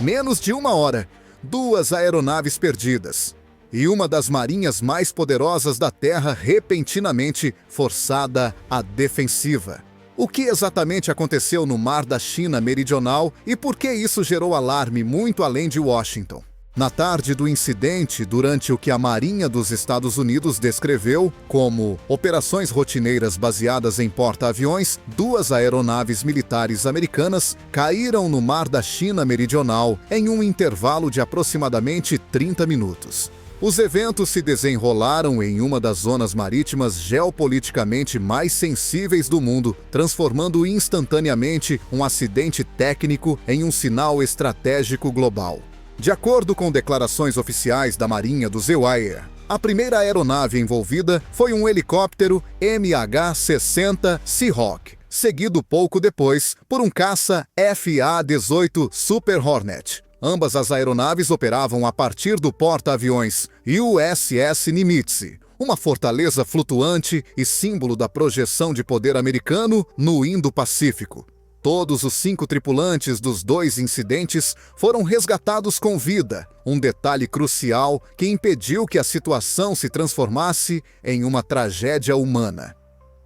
Menos de uma hora, 2 aeronaves perdidas. E uma das marinhas mais poderosas da Terra repentinamente forçada à defensiva. O que exatamente aconteceu no Mar da China Meridional e por que isso gerou alarme muito além de Washington? Na tarde do incidente, durante o que a Marinha dos Estados Unidos descreveu como operações rotineiras baseadas em porta-aviões, 2 aeronaves militares americanas caíram no Mar da China Meridional em um intervalo de aproximadamente 30 minutos. Os eventos se desenrolaram em uma das zonas marítimas geopoliticamente mais sensíveis do mundo, transformando instantaneamente um acidente técnico em um sinal estratégico global. De acordo com declarações oficiais da Marinha do Zewair, a primeira aeronave envolvida foi um helicóptero MH-60 Seahawk, seguido pouco depois por um caça FA-18 Super Hornet. Ambas as aeronaves operavam a partir do porta-aviões USS Nimitz, uma fortaleza flutuante e símbolo da projeção de poder americano no Indo-Pacífico. Todos os 5 tripulantes dos 2 incidentes foram resgatados com vida, um detalhe crucial que impediu que a situação se transformasse em uma tragédia humana.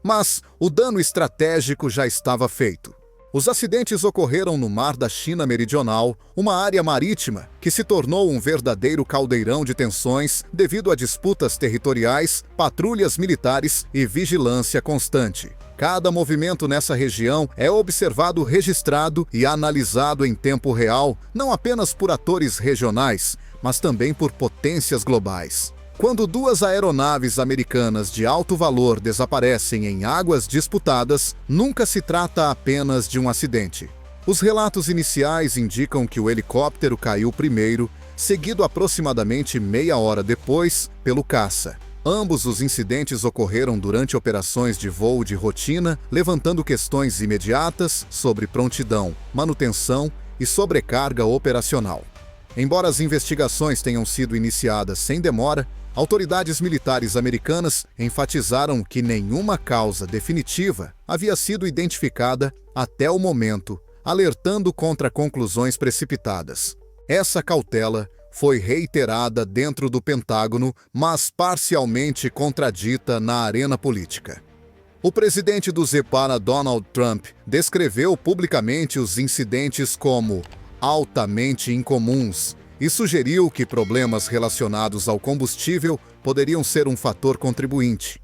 Mas o dano estratégico já estava feito. Os acidentes ocorreram no Mar da China Meridional, uma área marítima que se tornou um verdadeiro caldeirão de tensões devido a disputas territoriais, patrulhas militares e vigilância constante. Cada movimento nessa região é observado, registrado e analisado em tempo real, não apenas por atores regionais, mas também por potências globais. Quando 2 aeronaves americanas de alto valor desaparecem em águas disputadas, nunca se trata apenas de um acidente. Os relatos iniciais indicam que o helicóptero caiu primeiro, seguido aproximadamente meia hora depois pelo caça. Ambos os incidentes ocorreram durante operações de voo de rotina, levantando questões imediatas sobre prontidão, manutenção e sobrecarga operacional. Embora as investigações tenham sido iniciadas sem demora, autoridades militares americanas enfatizaram que nenhuma causa definitiva havia sido identificada até o momento, alertando contra conclusões precipitadas. Essa cautela foi reiterada dentro do Pentágono, mas parcialmente contradita na arena política. O presidente do ZEPAR, Donald Trump, descreveu publicamente os incidentes como altamente incomuns e sugeriu que problemas relacionados ao combustível poderiam ser um fator contribuinte.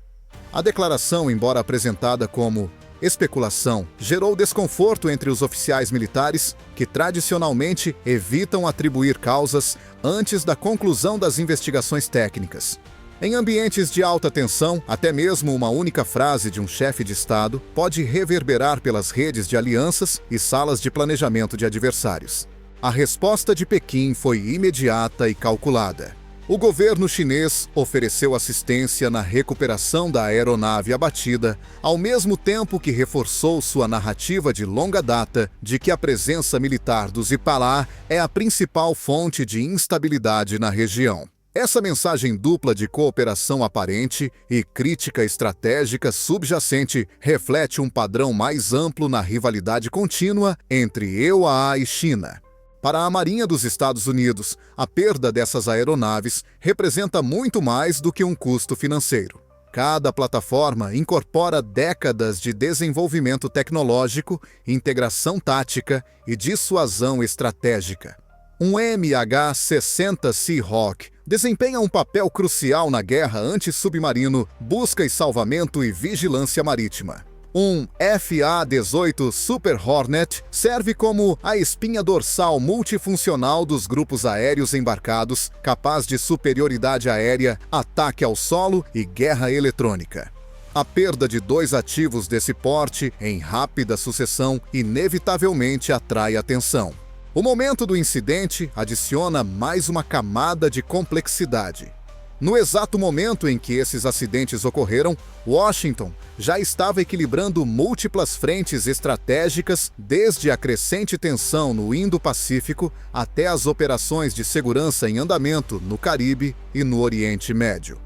A declaração, embora apresentada como especulação, gerou desconforto entre os oficiais militares, que tradicionalmente evitam atribuir causas antes da conclusão das investigações técnicas. Em ambientes de alta tensão, até mesmo uma única frase de um chefe de Estado pode reverberar pelas redes de alianças e salas de planejamento de adversários. A resposta de Pequim foi imediata e calculada. O governo chinês ofereceu assistência na recuperação da aeronave abatida, ao mesmo tempo que reforçou sua narrativa de longa data de que a presença militar do Hezbollah é a principal fonte de instabilidade na região. Essa mensagem dupla de cooperação aparente e crítica estratégica subjacente reflete um padrão mais amplo na rivalidade contínua entre EUA e China. Para a Marinha dos Estados Unidos, a perda dessas aeronaves representa muito mais do que um custo financeiro. Cada plataforma incorpora décadas de desenvolvimento tecnológico, integração tática e dissuasão estratégica. Um MH-60 Seahawk desempenha um papel crucial na guerra antissubmarino, busca e salvamento e vigilância marítima. Um FA-18 Super Hornet serve como a espinha dorsal multifuncional dos grupos aéreos embarcados, capaz de superioridade aérea, ataque ao solo e guerra eletrônica. A perda de 2 ativos desse porte, em rápida sucessão, inevitavelmente atrai atenção. O momento do incidente adiciona mais uma camada de complexidade. No exato momento em que esses acidentes ocorreram, Washington já estava equilibrando múltiplas frentes estratégicas, desde a crescente tensão no Indo-Pacífico até as operações de segurança em andamento no Caribe e no Oriente Médio.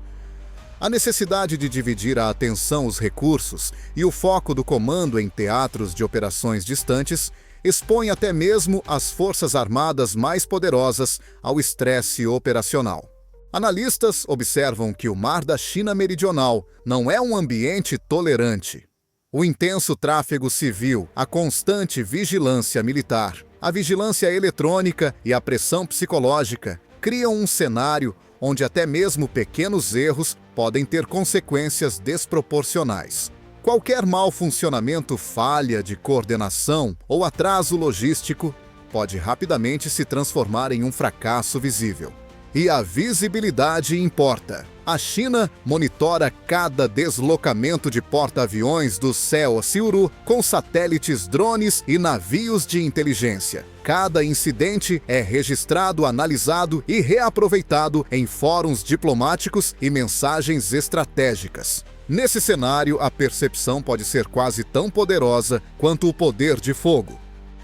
A necessidade de dividir a atenção, os recursos e o foco do comando em teatros de operações distantes expõe até mesmo as forças armadas mais poderosas ao estresse operacional. Analistas observam que o Mar da China Meridional não é um ambiente tolerante. O intenso tráfego civil, a constante vigilância militar, a vigilância eletrônica e a pressão psicológica criam um cenário onde até mesmo pequenos erros podem ter consequências desproporcionais. Qualquer mau funcionamento, falha de coordenação ou atraso logístico pode rapidamente se transformar em um fracasso visível. E a visibilidade importa. A China monitora cada deslocamento de porta-aviões do céu Siuru com satélites, drones e navios de inteligência. Cada incidente é registrado, analisado e reaproveitado em fóruns diplomáticos e mensagens estratégicas. Nesse cenário, a percepção pode ser quase tão poderosa quanto o poder de fogo.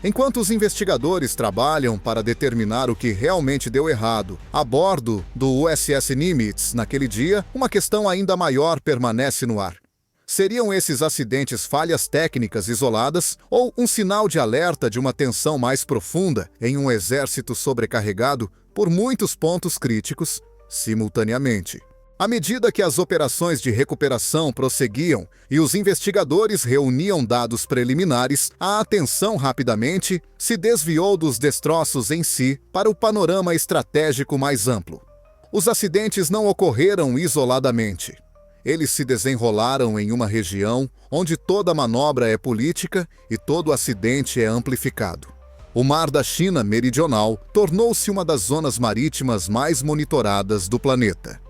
Enquanto os investigadores trabalham para determinar o que realmente deu errado a bordo do USS Nimitz naquele dia, uma questão ainda maior permanece no ar. Seriam esses acidentes falhas técnicas isoladas ou um sinal de alerta de uma tensão mais profunda em um exército sobrecarregado por muitos pontos críticos simultaneamente? À medida que as operações de recuperação prosseguiam e os investigadores reuniam dados preliminares, a atenção rapidamente se desviou dos destroços em si para o panorama estratégico mais amplo. Os acidentes não ocorreram isoladamente. Eles se desenrolaram em uma região onde toda manobra é política e todo acidente é amplificado. O Mar da China Meridional tornou-se uma das zonas marítimas mais monitoradas do planeta.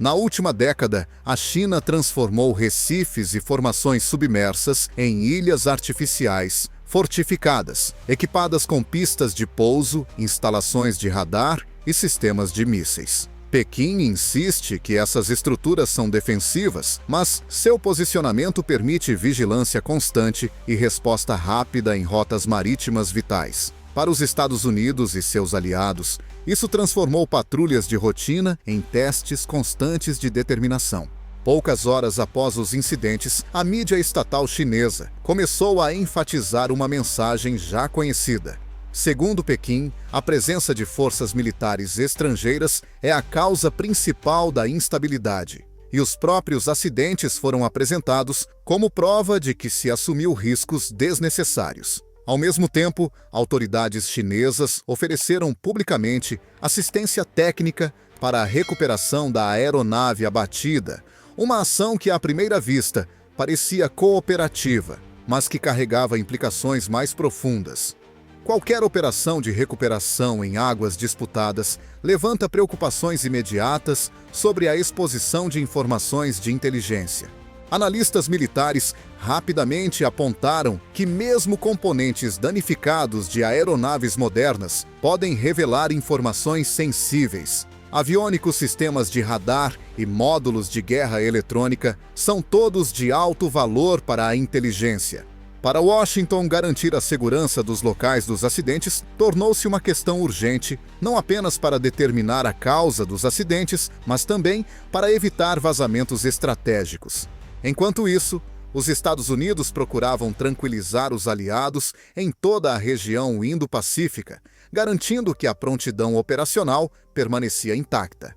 Na última década, a China transformou recifes e formações submersas em ilhas artificiais, fortificadas, equipadas com pistas de pouso, instalações de radar e sistemas de mísseis. Pequim insiste que essas estruturas são defensivas, mas seu posicionamento permite vigilância constante e resposta rápida em rotas marítimas vitais. Para os Estados Unidos e seus aliados, isso transformou patrulhas de rotina em testes constantes de determinação. Poucas horas após os incidentes, a mídia estatal chinesa começou a enfatizar uma mensagem já conhecida. Segundo Pequim, a presença de forças militares estrangeiras é a causa principal da instabilidade, e os próprios acidentes foram apresentados como prova de que se assumiu riscos desnecessários. Ao mesmo tempo, autoridades chinesas ofereceram publicamente assistência técnica para a recuperação da aeronave abatida, uma ação que à primeira vista parecia cooperativa, mas que carregava implicações mais profundas. Qualquer operação de recuperação em águas disputadas levanta preocupações imediatas sobre a exposição de informações de inteligência. Analistas militares rapidamente apontaram que mesmo componentes danificados de aeronaves modernas podem revelar informações sensíveis. Aviônicos, sistemas de radar e módulos de guerra eletrônica são todos de alto valor para a inteligência. Para Washington, garantir a segurança dos locais dos acidentes tornou-se uma questão urgente, não apenas para determinar a causa dos acidentes, mas também para evitar vazamentos estratégicos. Enquanto isso, os Estados Unidos procuravam tranquilizar os aliados em toda a região Indo-Pacífica, garantindo que a prontidão operacional permanecia intacta.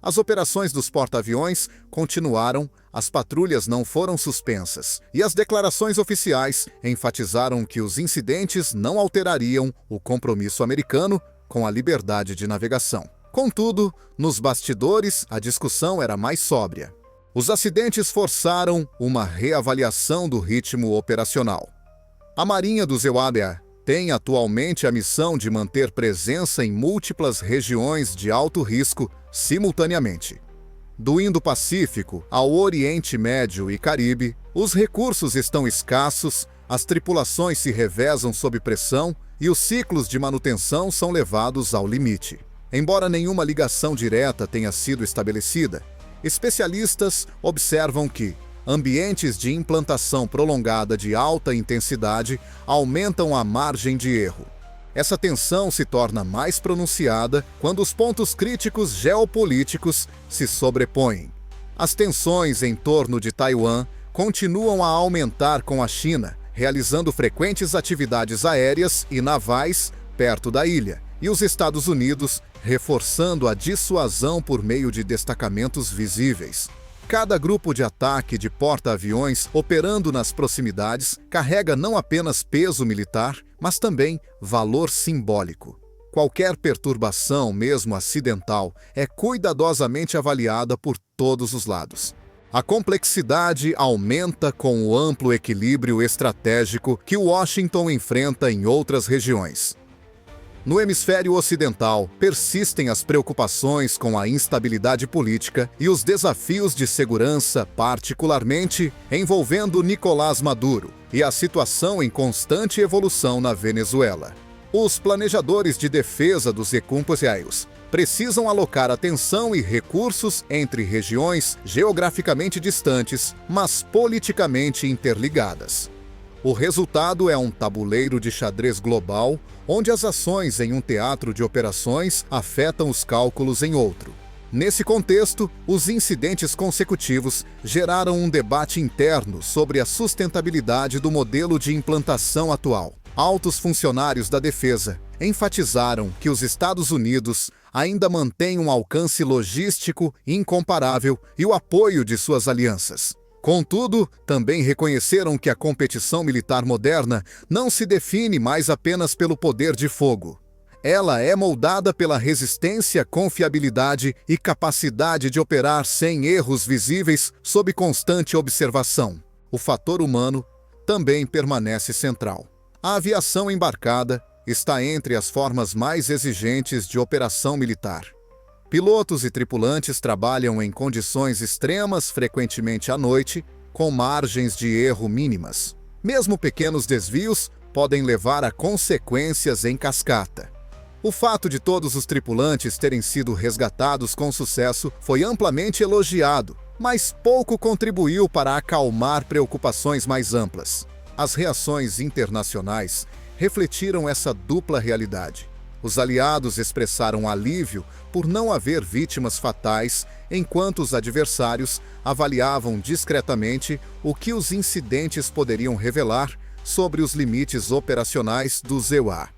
As operações dos porta-aviões continuaram, as patrulhas não foram suspensas, e as declarações oficiais enfatizaram que os incidentes não alterariam o compromisso americano com a liberdade de navegação. Contudo, nos bastidores, a discussão era mais sóbria. Os acidentes forçaram uma reavaliação do ritmo operacional. A Marinha dos EUADA tem atualmente a missão de manter presença em múltiplas regiões de alto risco simultaneamente. Do Indo-Pacífico ao Oriente Médio e Caribe, os recursos estão escassos, as tripulações se revezam sob pressão e os ciclos de manutenção são levados ao limite. Embora nenhuma ligação direta tenha sido estabelecida, especialistas observam que ambientes de implantação prolongada de alta intensidade aumentam a margem de erro. Essa tensão se torna mais pronunciada quando os pontos críticos geopolíticos se sobrepõem. As tensões em torno de Taiwan continuam a aumentar com a China, realizando frequentes atividades aéreas e navais perto da ilha, e os Estados Unidos reforçando a dissuasão por meio de destacamentos visíveis. Cada grupo de ataque de porta-aviões operando nas proximidades carrega não apenas peso militar, mas também valor simbólico. Qualquer perturbação, mesmo acidental, é cuidadosamente avaliada por todos os lados. A complexidade aumenta com o amplo equilíbrio estratégico que Washington enfrenta em outras regiões. No hemisfério ocidental, persistem as preocupações com a instabilidade política e os desafios de segurança, particularmente envolvendo Nicolás Maduro, e a situação em constante evolução na Venezuela. Os planejadores de defesa dos recursos aéreos precisam alocar atenção e recursos entre regiões geograficamente distantes, mas politicamente interligadas. O resultado é um tabuleiro de xadrez global, onde as ações em um teatro de operações afetam os cálculos em outro. Nesse contexto, os incidentes consecutivos geraram um debate interno sobre a sustentabilidade do modelo de implantação atual. Altos funcionários da defesa enfatizaram que os Estados Unidos ainda mantêm um alcance logístico incomparável e o apoio de suas alianças. Contudo, também reconheceram que a competição militar moderna não se define mais apenas pelo poder de fogo. Ela é moldada pela resistência, confiabilidade e capacidade de operar sem erros visíveis sob constante observação. O fator humano também permanece central. A aviação embarcada está entre as formas mais exigentes de operação militar. Pilotos e tripulantes trabalham em condições extremas, frequentemente à noite, com margens de erro mínimas. Mesmo pequenos desvios podem levar a consequências em cascata. O fato de todos os tripulantes terem sido resgatados com sucesso foi amplamente elogiado, mas pouco contribuiu para acalmar preocupações mais amplas. As reações internacionais refletiram essa dupla realidade. Os aliados expressaram alívio por não haver vítimas fatais, enquanto os adversários avaliavam discretamente o que os incidentes poderiam revelar sobre os limites operacionais do EUA.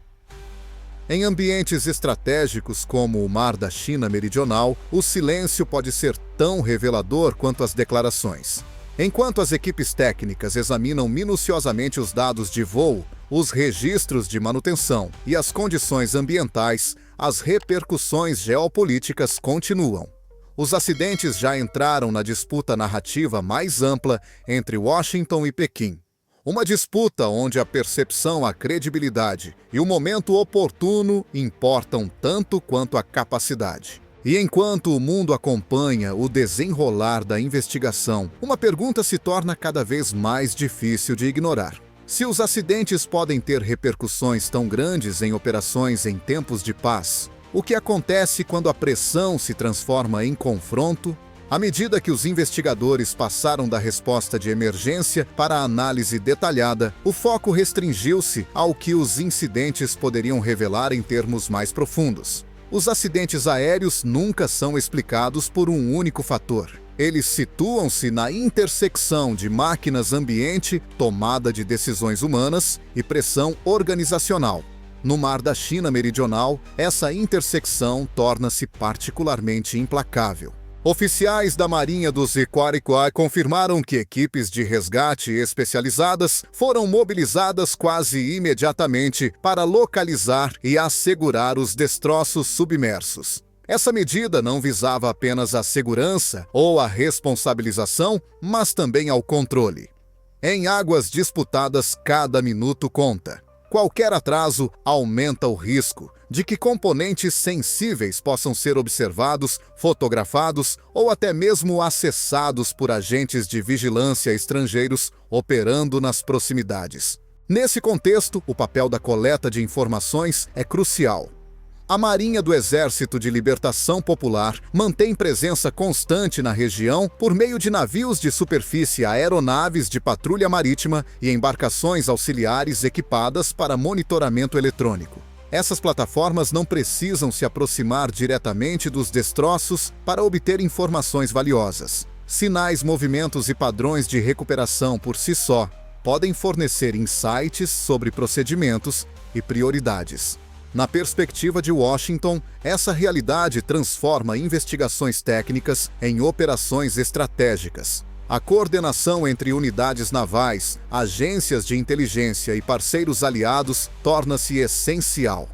Em ambientes estratégicos como o Mar da China Meridional, o silêncio pode ser tão revelador quanto as declarações. Enquanto as equipes técnicas examinam minuciosamente os dados de voo, os registros de manutenção e as condições ambientais, as repercussões geopolíticas continuam. Os acidentes já entraram na disputa narrativa mais ampla entre Washington e Pequim. Uma disputa onde a percepção, a credibilidade e o momento oportuno importam tanto quanto a capacidade. E enquanto o mundo acompanha o desenrolar da investigação, uma pergunta se torna cada vez mais difícil de ignorar. Se os acidentes podem ter repercussões tão grandes em operações em tempos de paz, o que acontece quando a pressão se transforma em confronto? À medida que os investigadores passaram da resposta de emergência para a análise detalhada, o foco restringiu-se ao que os incidentes poderiam revelar em termos mais profundos. Os acidentes aéreos nunca são explicados por um único fator. Eles situam-se na intersecção de máquinas-ambiente, tomada de decisões humanas e pressão organizacional. No Mar da China Meridional, essa intersecção torna-se particularmente implacável. Oficiais da Marinha do Ziquariquá confirmaram que equipes de resgate especializadas foram mobilizadas quase imediatamente para localizar e assegurar os destroços submersos. Essa medida não visava apenas a segurança ou a responsabilização, mas também ao controle. Em águas disputadas, cada minuto conta. Qualquer atraso aumenta o risco de que componentes sensíveis possam ser observados, fotografados ou até mesmo acessados por agentes de vigilância estrangeiros operando nas proximidades. Nesse contexto, o papel da coleta de informações é crucial. A Marinha do Exército de Libertação Popular mantém presença constante na região por meio de navios de superfície, aeronaves de patrulha marítima e embarcações auxiliares equipadas para monitoramento eletrônico. Essas plataformas não precisam se aproximar diretamente dos destroços para obter informações valiosas. Sinais, movimentos e padrões de recuperação por si só podem fornecer insights sobre procedimentos e prioridades. Na perspectiva de Washington, essa realidade transforma investigações técnicas em operações estratégicas. A coordenação entre unidades navais, agências de inteligência e parceiros aliados torna-se essencial.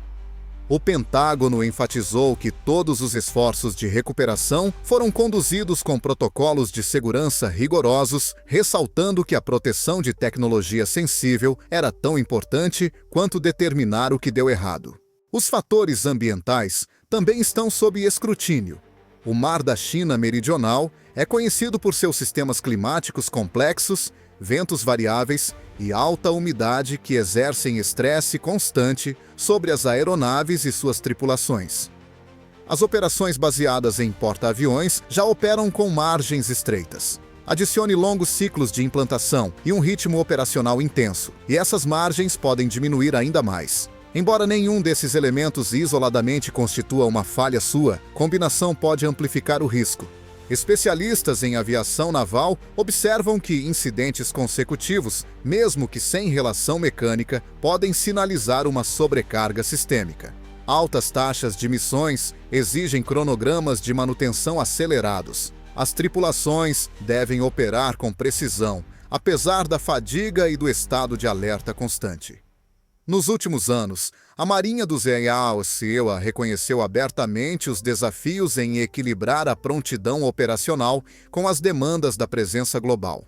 O Pentágono enfatizou que todos os esforços de recuperação foram conduzidos com protocolos de segurança rigorosos, ressaltando que a proteção de tecnologia sensível era tão importante quanto determinar o que deu errado. Os fatores ambientais também estão sob escrutínio. O Mar da China Meridional é conhecido por seus sistemas climáticos complexos, ventos variáveis e alta umidade que exercem estresse constante sobre as aeronaves e suas tripulações. As operações baseadas em porta-aviões já operam com margens estreitas. Adicione longos ciclos de implantação e um ritmo operacional intenso, e essas margens podem diminuir ainda mais. Embora nenhum desses elementos isoladamente constitua uma falha sua, combinação pode amplificar o risco. Especialistas em aviação naval observam que incidentes consecutivos, mesmo que sem relação mecânica, podem sinalizar uma sobrecarga sistêmica. Altas taxas de missões exigem cronogramas de manutenção acelerados. As tripulações devem operar com precisão, apesar da fadiga e do estado de alerta constante. Nos últimos anos, a Marinha dos EAOCEA reconheceu abertamente os desafios em equilibrar a prontidão operacional com as demandas da presença global.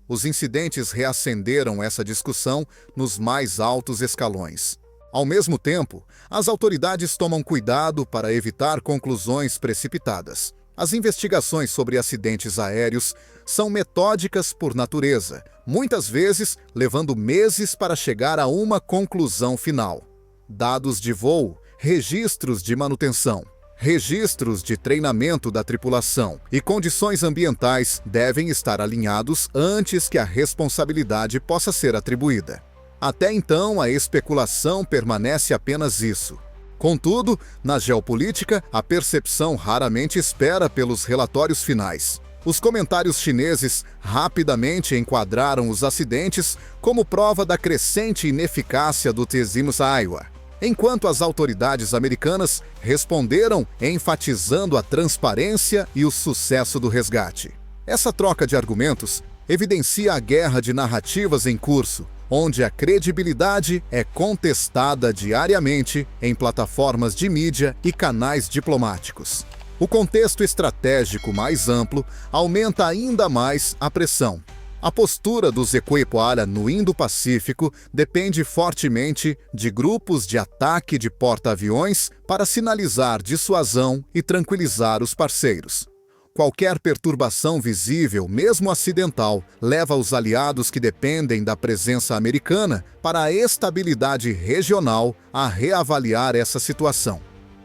Os incidentes reacenderam essa discussão nos mais altos escalões. Ao mesmo tempo, as autoridades tomam cuidado para evitar conclusões precipitadas. As investigações sobre acidentes aéreos são metódicas por natureza, muitas vezes levando meses para chegar a uma conclusão final. Dados de voo, registros de manutenção, registros de treinamento da tripulação e condições ambientais devem estar alinhados antes que a responsabilidade possa ser atribuída. Até então, a especulação permanece apenas isso. Contudo, na geopolítica, a percepção raramente espera pelos relatórios finais. Os comentários chineses rapidamente enquadraram os acidentes como prova da crescente ineficácia do Tezimos Iowa, enquanto as autoridades americanas responderam enfatizando a transparência e o sucesso do resgate. Essa troca de argumentos evidencia a guerra de narrativas em curso, onde a credibilidade é contestada diariamente em plataformas de mídia e canais diplomáticos. O contexto estratégico mais amplo aumenta ainda mais a pressão. A postura dos Equipoara no Indo-Pacífico depende fortemente de grupos de ataque de porta-aviões para sinalizar dissuasão e tranquilizar os parceiros. Qualquer perturbação visível, mesmo acidental, leva os aliados que dependem da presença americana para a estabilidade regional a reavaliar essa situação.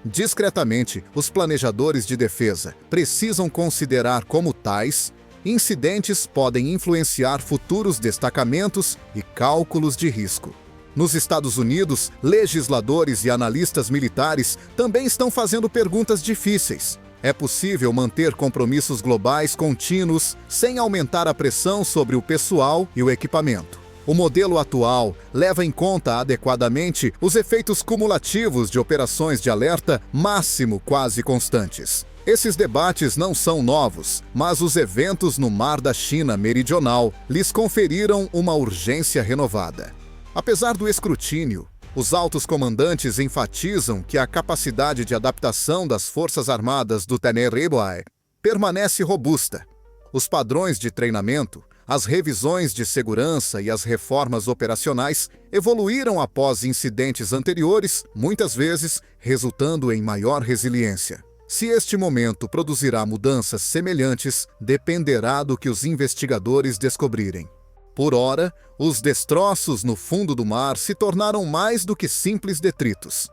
Discretamente, os planejadores de defesa precisam considerar como tais, incidentes podem influenciar futuros destacamentos e cálculos de risco. Nos Estados Unidos, legisladores e analistas militares também estão fazendo perguntas difíceis. É possível manter compromissos globais contínuos sem aumentar a pressão sobre o pessoal e o equipamento. O modelo atual leva em conta adequadamente os efeitos cumulativos de operações de alerta máximo quase constantes. Esses debates não são novos, mas os eventos no Mar da China Meridional lhes conferiram uma urgência renovada. Apesar do escrutínio, os altos comandantes enfatizam que a capacidade de adaptação das Forças Armadas do Tenerife permanece robusta. Os padrões de treinamento, as revisões de segurança e as reformas operacionais evoluíram após incidentes anteriores, muitas vezes resultando em maior resiliência. Se este momento produzirá mudanças semelhantes, dependerá do que os investigadores descobrirem. Por ora, os destroços no fundo do mar se tornaram mais do que simples detritos.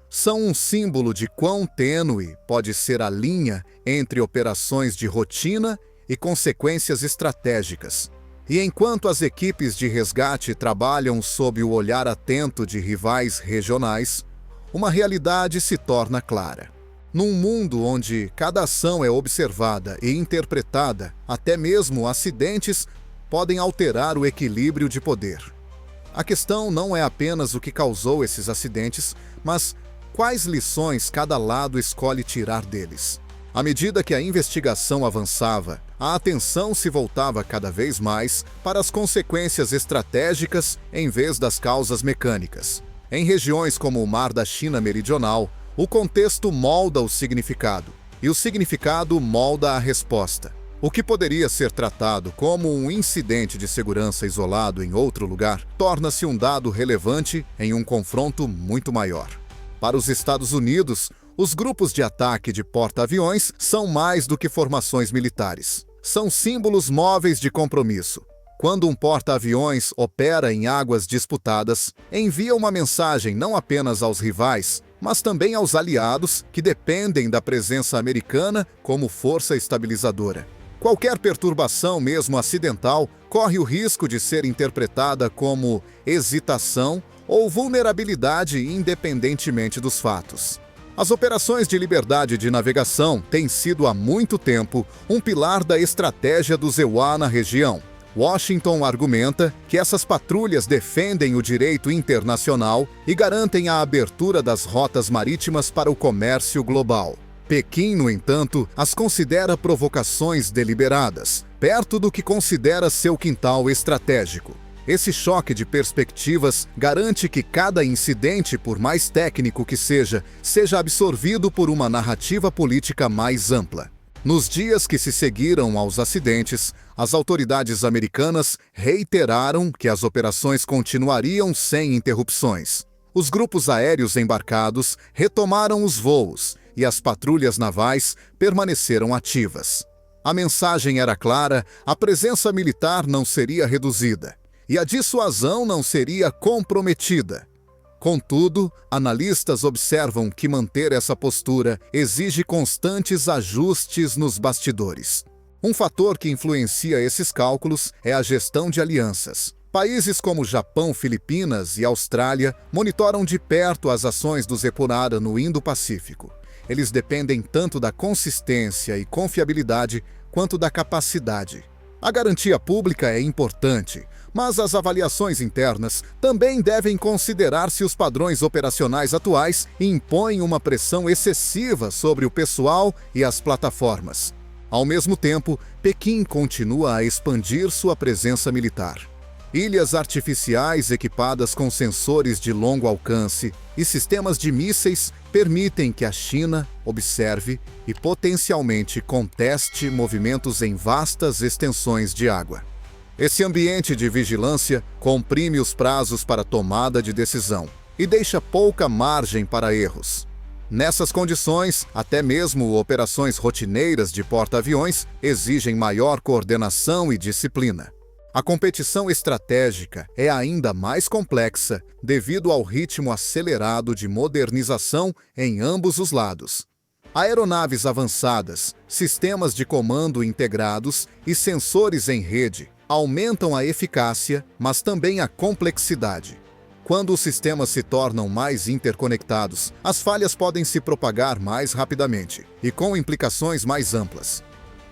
São um símbolo de quão tênue pode ser a linha entre operações de rotina e consequências estratégicas. E enquanto as equipes de resgate trabalham sob o olhar atento de rivais regionais, uma realidade se torna clara. Num mundo onde cada ação é observada e interpretada, até mesmo acidentes podem alterar o equilíbrio de poder. A questão não é apenas o que causou esses acidentes, mas quais lições cada lado escolhe tirar deles. À medida que a investigação avançava, a atenção se voltava cada vez mais para as consequências estratégicas em vez das causas mecânicas. Em regiões como o Mar da China Meridional, o contexto molda o significado, e o significado molda a resposta. O que poderia ser tratado como um incidente de segurança isolado em outro lugar, torna-se um dado relevante em um confronto muito maior. Para os Estados Unidos, os grupos de ataque de porta-aviões são mais do que formações militares. São símbolos móveis de compromisso. Quando um porta-aviões opera em águas disputadas, envia uma mensagem não apenas aos rivais, mas também aos aliados que dependem da presença americana como força estabilizadora. Qualquer perturbação, mesmo acidental, corre o risco de ser interpretada como hesitação ou vulnerabilidade independentemente dos fatos. As operações de liberdade de navegação têm sido há muito tempo um pilar da estratégia dos EUA na região. Washington argumenta que essas patrulhas defendem o direito internacional e garantem a abertura das rotas marítimas para o comércio global. Pequim, no entanto, as considera provocações deliberadas, perto do que considera seu quintal estratégico. Esse choque de perspectivas garante que cada incidente, por mais técnico que seja absorvido por uma narrativa política mais ampla. Nos dias que se seguiram aos acidentes, as autoridades americanas reiteraram que as operações continuariam sem interrupções. Os grupos aéreos embarcados retomaram os voos e as patrulhas navais permaneceram ativas. A mensagem era clara: a presença militar não seria reduzida e a dissuasão não seria comprometida. Contudo, analistas observam que manter essa postura exige constantes ajustes nos bastidores. Um fator que influencia esses cálculos é a gestão de alianças. Países como Japão, Filipinas e Austrália monitoram de perto as ações dos EPUNARA no Indo-Pacífico. Eles dependem tanto da consistência e confiabilidade quanto da capacidade. A garantia pública é importante, mas as avaliações internas também devem considerar se os padrões operacionais atuais impõem uma pressão excessiva sobre o pessoal e as plataformas. Ao mesmo tempo, Pequim continua a expandir sua presença militar. Ilhas artificiais equipadas com sensores de longo alcance e sistemas de mísseis permitem que a China observe e potencialmente conteste movimentos em vastas extensões de água. Esse ambiente de vigilância comprime os prazos para tomada de decisão e deixa pouca margem para erros. Nessas condições, até mesmo operações rotineiras de porta-aviões exigem maior coordenação e disciplina. A competição estratégica é ainda mais complexa devido ao ritmo acelerado de modernização em ambos os lados. Aeronaves avançadas, sistemas de comando integrados e sensores em rede aumentam a eficácia, mas também a complexidade. Quando os sistemas se tornam mais interconectados, as falhas podem se propagar mais rapidamente e com implicações mais amplas.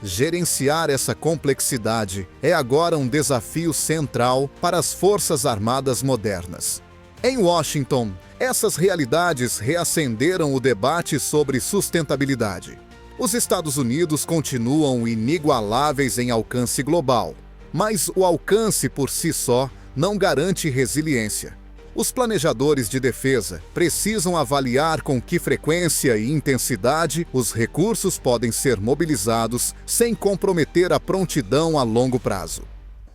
Gerenciar essa complexidade é agora um desafio central para as Forças Armadas modernas. Em Washington, essas realidades reacenderam o debate sobre sustentabilidade. Os Estados Unidos continuam inigualáveis em alcance global, mas o alcance por si só não garante resiliência. Os planejadores de defesa precisam avaliar com que frequência e intensidade os recursos podem ser mobilizados sem comprometer a prontidão a longo prazo.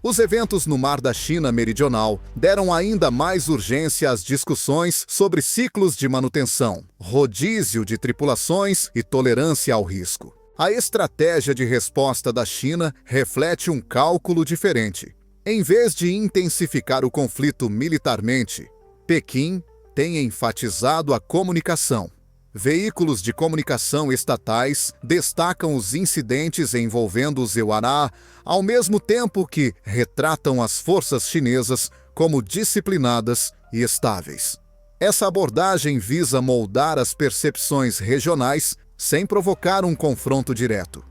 Os eventos no Mar da China Meridional deram ainda mais urgência às discussões sobre ciclos de manutenção, rodízio de tripulações e tolerância ao risco. A estratégia de resposta da China reflete um cálculo diferente. Em vez de intensificar o conflito militarmente, Pequim tem enfatizado a comunicação. Veículos de comunicação estatais destacam os incidentes envolvendo os EUA, ao mesmo tempo que retratam as forças chinesas como disciplinadas e estáveis. Essa abordagem visa moldar as percepções regionais sem provocar um confronto direto.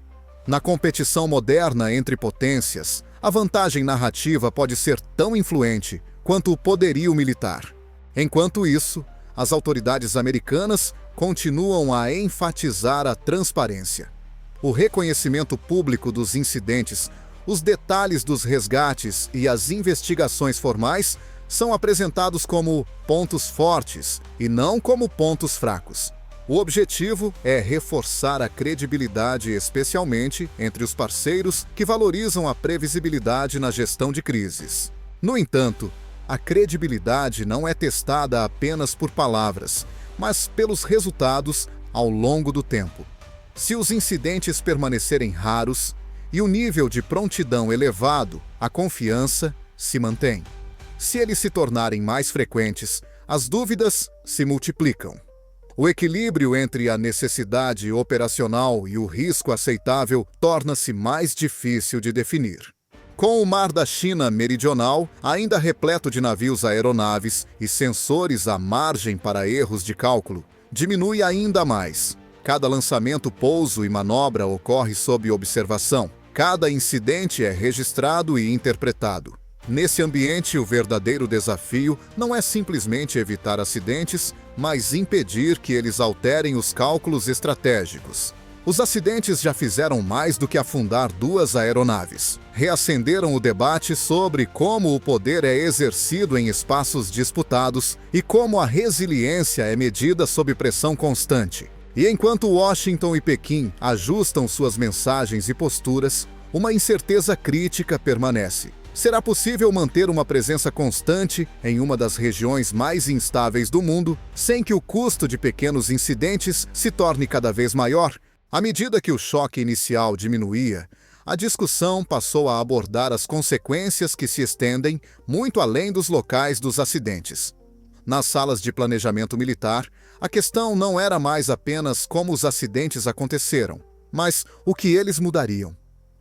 Na competição moderna entre potências, A vantagem narrativa pode ser tão influente quanto o poderio militar. Enquanto isso, as autoridades americanas continuam a enfatizar a transparência. O reconhecimento público dos incidentes, os detalhes dos resgates e as investigações formais são apresentados como pontos fortes e não como pontos fracos. O objetivo é reforçar a credibilidade, especialmente entre os parceiros que valorizam a previsibilidade na gestão de crises. No entanto, a credibilidade não é testada apenas por palavras, mas pelos resultados ao longo do tempo. Se os incidentes permanecerem raros e o nível de prontidão elevado, a confiança se mantém. Se eles se tornarem mais frequentes, as dúvidas se multiplicam. O equilíbrio entre a necessidade operacional e o risco aceitável torna-se mais difícil de definir. Com o Mar da China Meridional ainda repleto de navios aeronaves e sensores à margem para erros de cálculo, diminui ainda mais. Cada lançamento, pouso e manobra ocorre sob observação. Cada incidente é registrado e interpretado. Nesse ambiente, o verdadeiro desafio não é simplesmente evitar acidentes, mas impedir que eles alterem os cálculos estratégicos. Os acidentes já fizeram mais do que afundar duas aeronaves. Reacenderam o debate sobre como o poder é exercido em espaços disputados e como a resiliência é medida sob pressão constante. E enquanto Washington e Pequim ajustam suas mensagens e posturas, uma incerteza crítica permanece. Será possível manter uma presença constante em uma das regiões mais instáveis do mundo, sem que o custo de pequenos incidentes se torne cada vez maior? À medida que o choque inicial diminuía, a discussão passou a abordar as consequências que se estendem muito além dos locais dos acidentes. Nas salas de planejamento militar, a questão não era mais apenas como os acidentes aconteceram, mas o que eles mudariam.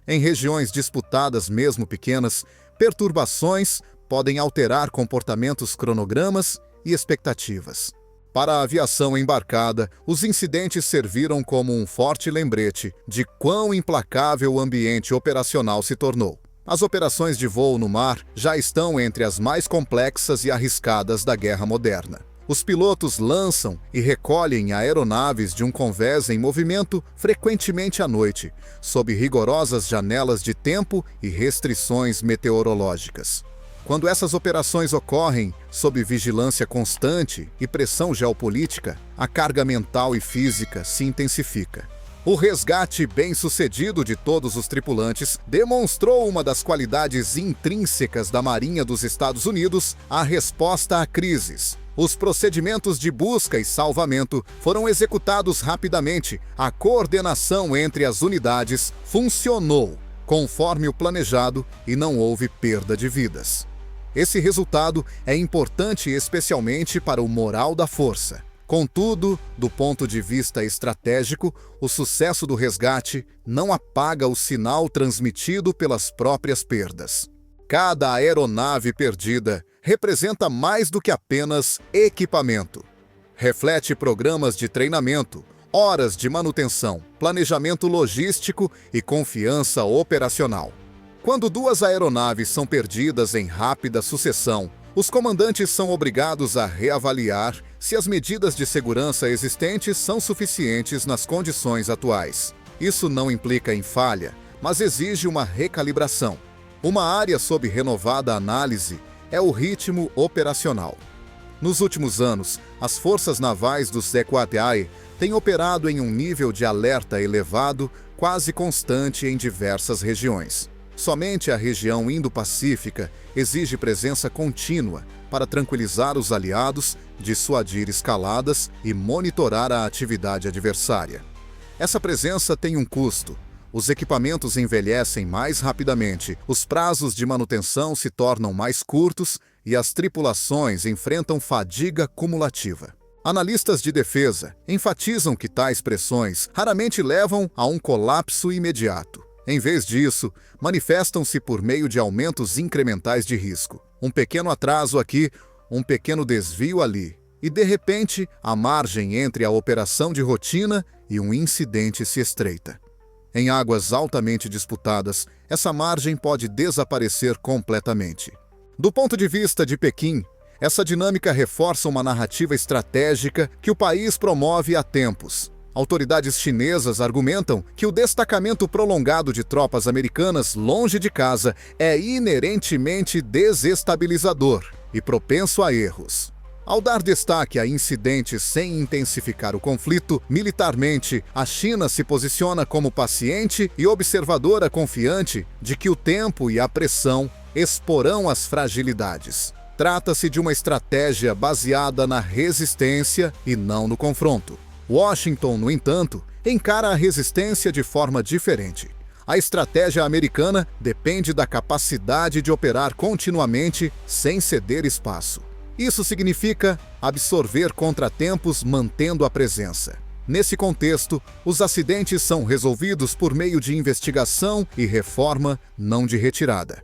Em regiões disputadas, mesmo pequenas, perturbações podem alterar comportamentos, cronogramas e expectativas. Para a aviação embarcada, os incidentes serviram como um forte lembrete de quão implacável o ambiente operacional se tornou. As operações de voo no mar já estão entre as mais complexas e arriscadas da guerra moderna. Os pilotos lançam e recolhem aeronaves de um convés em movimento frequentemente à noite, sob rigorosas janelas de tempo e restrições meteorológicas. Quando essas operações ocorrem sob vigilância constante e pressão geopolítica, a carga mental e física se intensifica. O resgate bem-sucedido de todos os tripulantes demonstrou uma das qualidades intrínsecas da Marinha dos Estados Unidos, a resposta a crises. Os procedimentos de busca e salvamento foram executados rapidamente. A coordenação entre as unidades funcionou conforme o planejado e não houve perda de vidas. Esse resultado é importante especialmente para o moral da força. Contudo, do ponto de vista estratégico, o sucesso do resgate não apaga o sinal transmitido pelas próprias perdas. Cada aeronave perdida representa mais do que apenas equipamento. Reflete programas de treinamento, horas de manutenção, planejamento logístico e confiança operacional. Quando duas aeronaves são perdidas em rápida sucessão, os comandantes são obrigados a reavaliar se as medidas de segurança existentes são suficientes nas condições atuais. Isso não implica em falha, mas exige uma recalibração. Uma área sob renovada análise é o ritmo operacional. Nos últimos anos, as forças navais do ZQATE têm operado em um nível de alerta elevado, quase constante em diversas regiões. Somente a região Indo-Pacífica exige presença contínua para tranquilizar os aliados, dissuadir escaladas e monitorar a atividade adversária. Essa presença tem um custo. Os equipamentos envelhecem mais rapidamente, os prazos de manutenção se tornam mais curtos e as tripulações enfrentam fadiga cumulativa. Analistas de defesa enfatizam que tais pressões raramente levam a um colapso imediato. Em vez disso, manifestam-se por meio de aumentos incrementais de risco. Um pequeno atraso aqui, um pequeno desvio ali. E, de repente, a margem entre a operação de rotina e um incidente se estreita. Em águas altamente disputadas, essa margem pode desaparecer completamente. Do ponto de vista de Pequim, essa dinâmica reforça uma narrativa estratégica que o país promove há tempos. Autoridades chinesas argumentam que o destacamento prolongado de tropas americanas longe de casa é inerentemente desestabilizador e propenso a erros. Ao dar destaque a incidentes sem intensificar o conflito, militarmente, a China se posiciona como paciente e observadora confiante de que o tempo e a pressão exporão as fragilidades. Trata-se de uma estratégia baseada na resistência e não no confronto. Washington, no entanto, encara a resistência de forma diferente. A estratégia americana depende da capacidade de operar continuamente sem ceder espaço. Isso significa absorver contratempos mantendo a presença. Nesse contexto, os acidentes são resolvidos por meio de investigação e reforma, não de retirada.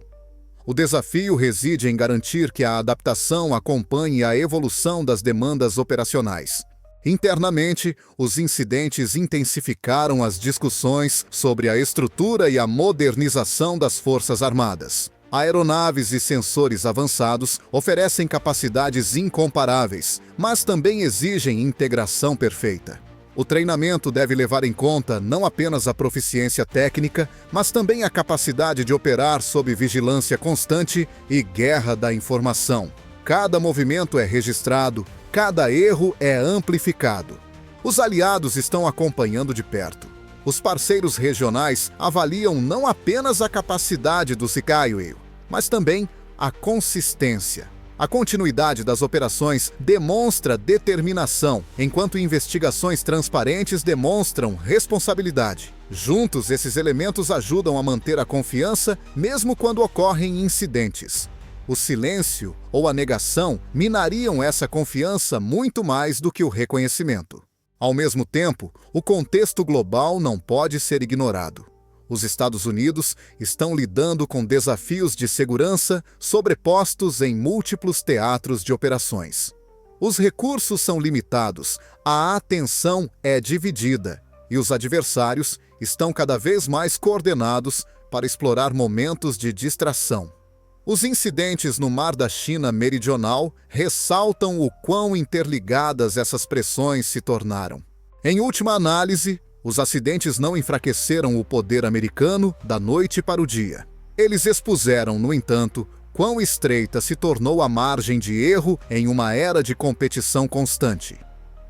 O desafio reside em garantir que a adaptação acompanhe a evolução das demandas operacionais. Internamente, os incidentes intensificaram as discussões sobre a estrutura e a modernização das Forças Armadas. Aeronaves e sensores avançados oferecem capacidades incomparáveis, mas também exigem integração perfeita. O treinamento deve levar em conta não apenas a proficiência técnica, mas também a capacidade de operar sob vigilância constante e guerra da informação. Cada movimento é registrado, cada erro é amplificado. Os aliados estão acompanhando de perto. Os parceiros regionais avaliam não apenas a capacidade do Skyway, mas também a consistência. A continuidade das operações demonstra determinação, enquanto investigações transparentes demonstram responsabilidade. Juntos, esses elementos ajudam a manter a confiança, mesmo quando ocorrem incidentes. O silêncio ou a negação minariam essa confiança muito mais do que o reconhecimento. Ao mesmo tempo, o contexto global não pode ser ignorado. Os Estados Unidos estão lidando com desafios de segurança sobrepostos em múltiplos teatros de operações. Os recursos são limitados, a atenção é dividida e os adversários estão cada vez mais coordenados para explorar momentos de distração. Os incidentes no Mar da China Meridional ressaltam o quão interligadas essas pressões se tornaram. Em última análise, os acidentes não enfraqueceram o poder americano da noite para o dia. Eles expuseram, no entanto, quão estreita se tornou a margem de erro em uma era de competição constante.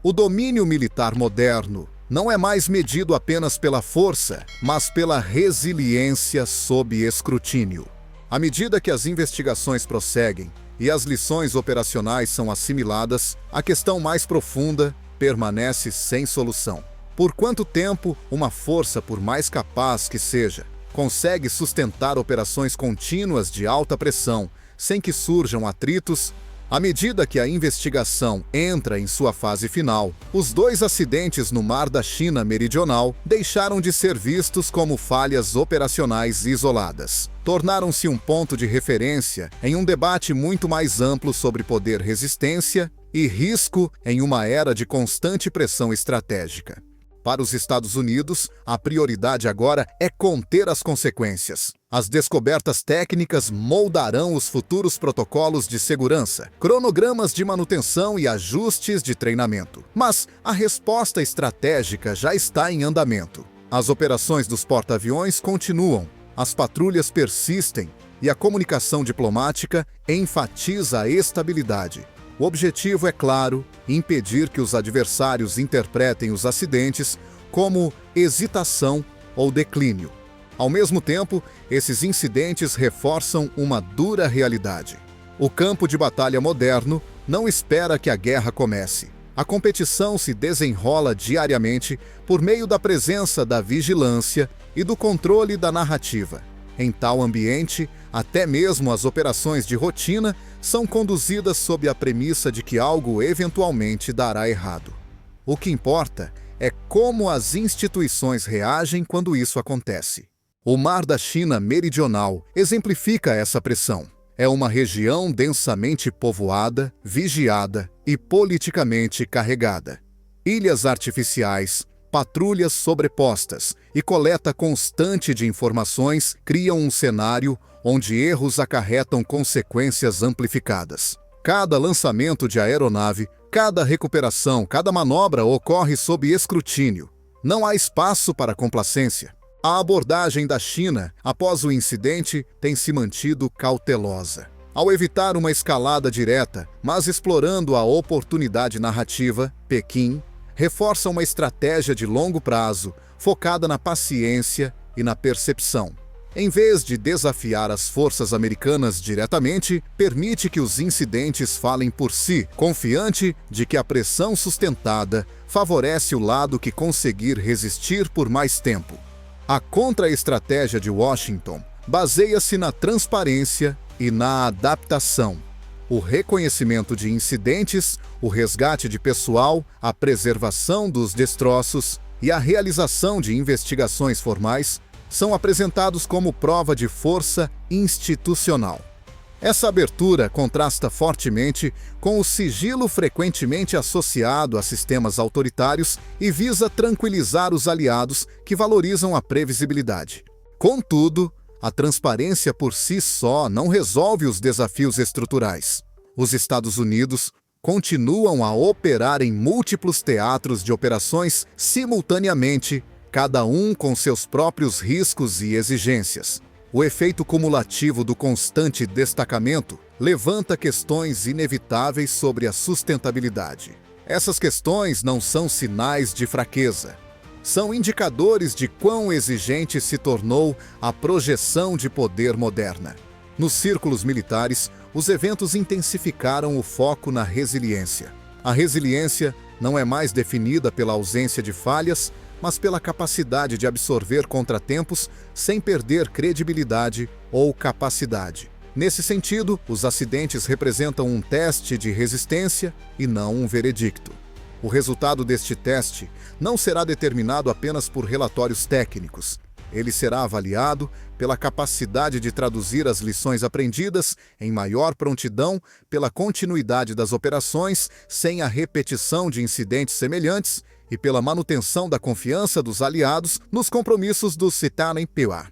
O domínio militar moderno não é mais medido apenas pela força, mas pela resiliência sob escrutínio. À medida que as investigações prosseguem e as lições operacionais são assimiladas, a questão mais profunda permanece sem solução. Por quanto tempo uma força, por mais capaz que seja, consegue sustentar operações contínuas de alta pressão sem que surjam atritos? À medida que a investigação entra em sua fase final, os 2 acidentes no Mar da China Meridional deixaram de ser vistos como falhas operacionais isoladas. Tornaram-se um ponto de referência em um debate muito mais amplo sobre poder, resistência e risco em uma era de constante pressão estratégica. Para os Estados Unidos, a prioridade agora é conter as consequências. As descobertas técnicas moldarão os futuros protocolos de segurança, cronogramas de manutenção e ajustes de treinamento. Mas a resposta estratégica já está em andamento. As operações dos porta-aviões continuam, as patrulhas persistem e a comunicação diplomática enfatiza a estabilidade. O objetivo é claro: impedir que os adversários interpretem os acidentes como hesitação ou declínio. Ao mesmo tempo, esses incidentes reforçam uma dura realidade. O campo de batalha moderno não espera que a guerra comece. A competição se desenrola diariamente por meio da presença da vigilância e do controle da narrativa. Em tal ambiente, até mesmo as operações de rotina são conduzidas sob a premissa de que algo eventualmente dará errado. O que importa é como as instituições reagem quando isso acontece. O Mar da China Meridional exemplifica essa pressão. É uma região densamente povoada, vigiada e politicamente carregada. Ilhas artificiais, patrulhas sobrepostas e coleta constante de informações criam um cenário onde erros acarretam consequências amplificadas. Cada lançamento de aeronave, cada recuperação, cada manobra ocorre sob escrutínio. Não há espaço para complacência. A abordagem da China após o incidente tem se mantido cautelosa. Ao evitar uma escalada direta, mas explorando a oportunidade narrativa, Pequim reforça uma estratégia de longo prazo, focada na paciência e na percepção. Em vez de desafiar as forças americanas diretamente, permite que os incidentes falem por si, confiante de que a pressão sustentada favorece o lado que conseguir resistir por mais tempo. A contra-estratégia de Washington baseia-se na transparência e na adaptação. O reconhecimento de incidentes, o resgate de pessoal, a preservação dos destroços e a realização de investigações formais são apresentados como prova de força institucional. Essa abertura contrasta fortemente com o sigilo frequentemente associado a sistemas autoritários e visa tranquilizar os aliados que valorizam a previsibilidade. Contudo, a transparência por si só não resolve os desafios estruturais. Os Estados Unidos continuam a operar em múltiplos teatros de operações simultaneamente, cada um com seus próprios riscos e exigências. O efeito cumulativo do constante destacamento levanta questões inevitáveis sobre a sustentabilidade. Essas questões não são sinais de fraqueza. São indicadores de quão exigente se tornou a projeção de poder moderna. Nos círculos militares, os eventos intensificaram o foco na resiliência. A resiliência não é mais definida pela ausência de falhas, mas pela capacidade de absorver contratempos sem perder credibilidade ou capacidade. Nesse sentido, os acidentes representam um teste de resistência e não um veredicto. O resultado deste teste não será determinado apenas por relatórios técnicos. Ele será avaliado pela capacidade de traduzir as lições aprendidas em maior prontidão, pela continuidade das operações sem a repetição de incidentes semelhantes e pela manutenção da confiança dos aliados nos compromissos do CITANPA.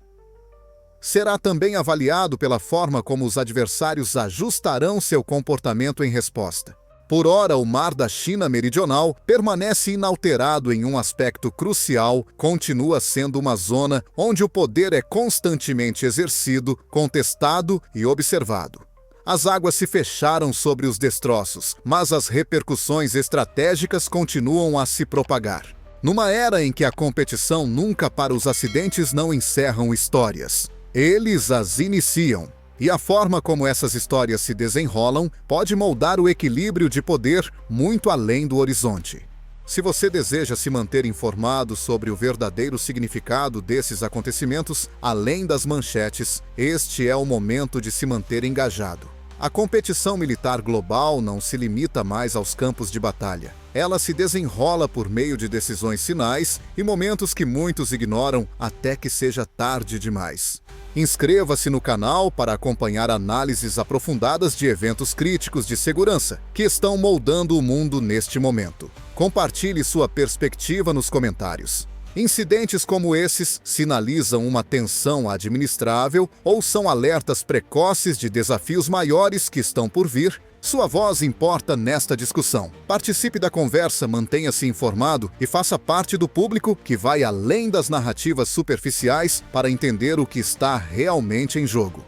Será também avaliado pela forma como os adversários ajustarão seu comportamento em resposta. Por ora, o Mar da China Meridional permanece inalterado em um aspecto crucial, continua sendo uma zona onde o poder é constantemente exercido, contestado e observado. As águas se fecharam sobre os destroços, mas as repercussões estratégicas continuam a se propagar. Numa era em que a competição nunca para os acidentes não encerram histórias, eles as iniciam. E a forma como essas histórias se desenrolam pode moldar o equilíbrio de poder muito além do horizonte. Se você deseja se manter informado sobre o verdadeiro significado desses acontecimentos, além das manchetes, este é o momento de se manter engajado. A competição militar global não se limita mais aos campos de batalha. Ela se desenrola por meio de decisões finais e momentos que muitos ignoram até que seja tarde demais. Inscreva-se no canal para acompanhar análises aprofundadas de eventos críticos de segurança que estão moldando o mundo neste momento. Compartilhe sua perspectiva nos comentários. Incidentes como esses sinalizam uma tensão administrável ou são alertas precoces de desafios maiores que estão por vir? Sua voz importa nesta discussão. Participe da conversa, mantenha-se informado e faça parte do público que vai além das narrativas superficiais para entender o que está realmente em jogo.